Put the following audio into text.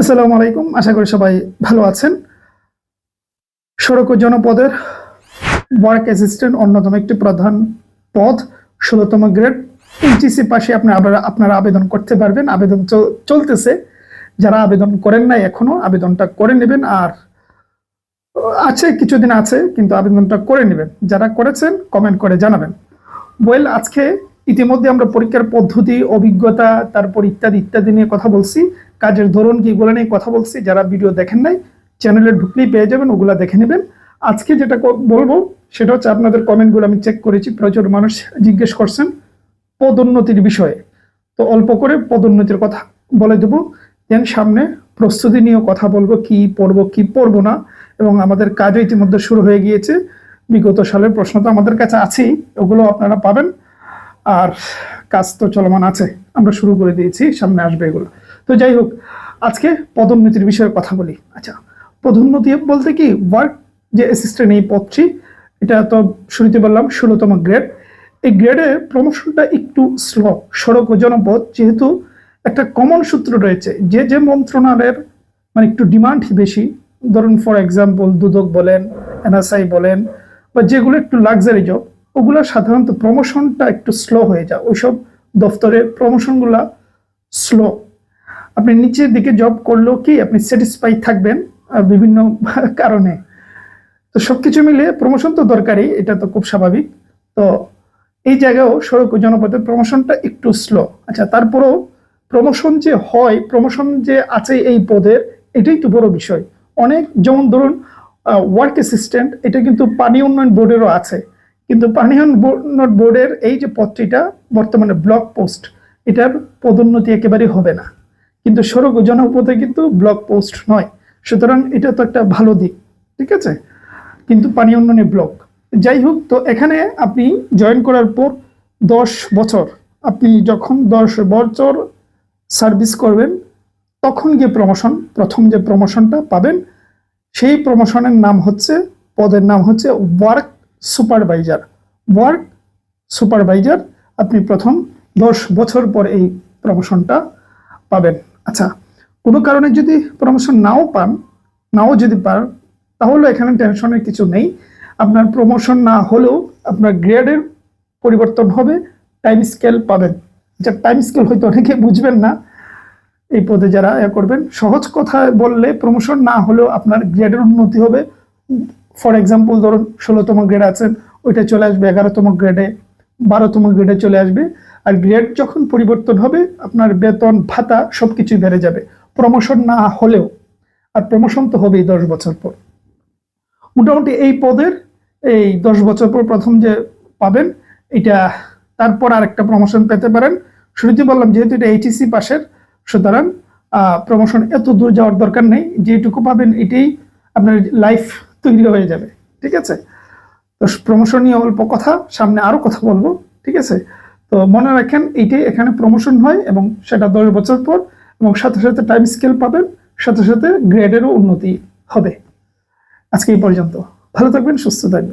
আসসালামু আলাইকুম, আশা করি সবাই ভালো আছেন। সড়ক ও জনপদের ওয়ার্ক অ্যাসিস্ট্যান্ট অন্যতম একটি প্রধান পদ, ১৬তম গ্রেড। এইচএসসি পাশে আপনারা আবেদন করতে পারবেন। আবেদন চলতেছে। যারা আবেদন করেন নাই এখনো আবেদনটা করে নেবেন। আর আছে কিছুদিন আছে, কিন্তু আবেদনটা করে নেবেন। যারা করেছেন কমেন্ট করে জানাবেন। আজকে ইতিমধ্যে আমরা পরীক্ষার পদ্ধতি, অভিজ্ঞতা, তারপর ইত্যাদি ইত্যাদি নিয়ে কথা বলছি। কাজের ধরন কি, এগুলো নিয়ে কথা বলছি। যারা ভিডিও দেখেন নাই, চ্যানেলে ঢুকলেই পেয়ে যাবেন, ওগুলা দেখে নেবেন। আজকে যেটা বলবো সেটা হচ্ছে, আপনাদের কমেন্টগুলো আমি চেক করেছি, প্রচুর মানুষ জিজ্ঞেস করছেন পদোন্নতির বিষয়ে। তো অল্প করে পদোন্নতির কথা বলে দেবো, দেন সামনে প্রস্তুতি নিয়েও কথা বলবো, কি পড়বো কি পড়বো না। এবং আমাদের কাজও ইতিমধ্যে শুরু হয়ে গিয়েছে। বিগত সালের প্রশ্ন তো আমাদের কাছে আছেই, ওগুলো আপনারা পাবেন। আর কাজ তো চলমান আছে, আমরা শুরু করে দিয়েছি, সামনে আসবে এগুলো। তো যাই হোক, আজকে পদোন্নতির বিষয়ে কথা বলি। আচ্ছা, পদোন্নতি বলতে কি, ওয়ার্ক যে অ্যাসিস্ট্যান্ট এই পদটি, এটা তো শুরুতে বললাম ১৬তম গ্রেড। এই গ্রেডে প্রমোশনটা একটু স্লো। সড়ক ও জনপদ যেহেতু একটা কমন সূত্র রয়েছে, যে যে মন্ত্রণালয়ের মানে একটু ডিমান্ড বেশি, ধরুন ফর এক্সাম্পল দুদক বলেন, এনএসআই বলেন, বা যেগুলো একটু লাক্সারি জব, ওগুলো সাধারণত প্রমোশনটা একটু স্লো হয়ে যায়। ওইসব দপ্তরে প্রমোশনগুলা স্লো। আপনি নিচের দিকে জব করলেও কি আপনি স্যাটিসফাই থাকবেন বিভিন্ন কারণে। তো সবকিছু মিলে প্রমোশন তো দরকারই, এটা তো খুব স্বাভাবিক। তো এই জায়গায়ও সড়ক ও জনপদের প্রমোশনটা একটু স্লো। আচ্ছা, তারপরেও প্রমোশন যে হয়, প্রমোশন যে আছে এই পদের, এটাই তো বড় বিষয়। অনেক, যেমন ধরুন ওয়ার্ক অ্যাসিস্ট্যান্ট, এটা কিন্তু পানি উন্নয়ন বোর্ডেরও আছে। কিন্তু পানি উন্নয়ন বোর্ডের এই যে পদটিটা বর্তমানে ব্লক পোস্ট, এটার পদোন্নতি একেবারেই হবে না। কিন্তু সড়ক ও জনপদে কিন্তু ব্লক পোস্ট নয়, সুতরাং এটা তো একটা ভালো দিক, ঠিক আছে। কিন্তু পানি উন্নয়নে ব্লক। যাই হোক, তো এখানে আপনি জয়েন করার পর 10 বছর, আপনি যখন 10 বছর সার্ভিস করবেন, তখন গিয়ে প্রমোশন, প্রথম যে প্রমোশনটা পাবেন, সেই প্রমোশনের নাম হচ্ছে, পদের নাম হচ্ছে ওয়ার্ক সুপারভাইজার। ওয়ার্ক সুপারভাইজার, আপনি প্রথম 10 বছর পর এই প্রমোশনটা পাবেন। আচ্ছা, কোনো কারণে যদি প্রমোশন নাও যদি পান, তাহলে এখানে টেনশনের কিছু নেই। আপনার প্রমোশন না হলেও আপনার গ্রেডের পরিবর্তন হবে, টাইম স্কেল পাবেন। আচ্ছা, টাইম স্কেল হয়তো অনেকে বুঝবেন না এই পদে যারা করবেন। সহজ কথায় বললে, প্রমোশন না হলেও আপনার গ্রেডের উন্নতি হবে। ফর এক্সাম্পল ধরুন ১৬তম গ্রেড আছেন, ওইটা চলে আসবে 11তম গ্রেডে, 12তম গ্রেডে চলে আসবে। আর গ্রেড যখন পরিবর্তন হবে, আপনার বেতন ভাতা সবকিছু বেড়ে যাবে, প্রমোশন না হলেও। আর প্রমোশন তো হবেই 10 বছর পর। মোটামুটি এই পদের এই 10 বছর পর প্রথম যে পাবেন এটা, তারপর আরেকটা প্রমোশন পেতে পারেন। শুরুতে বললাম যেহেতু এটা এইচএসসি পাশের, সুতরাং প্রমোশন এত দূর যাওয়ার দরকার নেই। যেটুকু পাবেন এটাই আপনার লাইফ তৈরি হয়ে যাবে, ঠিক আছে। তো প্রমোশন নিয়ে অল্প কথা, সামনে আরো কথা বলবো, ঠিক আছে। তো মনে রাখেন, এইটাই এখানে প্রমোশন হয়, এবং সেটা 10 বছর পর, এবং সাথে সাথে টাইম স্কেল পাবেন, সাথে সাথে গ্রেডেরও উন্নতি হবে। আজকে এই পর্যন্ত। ভালো থাকবেন, সুস্থ থাকবেন।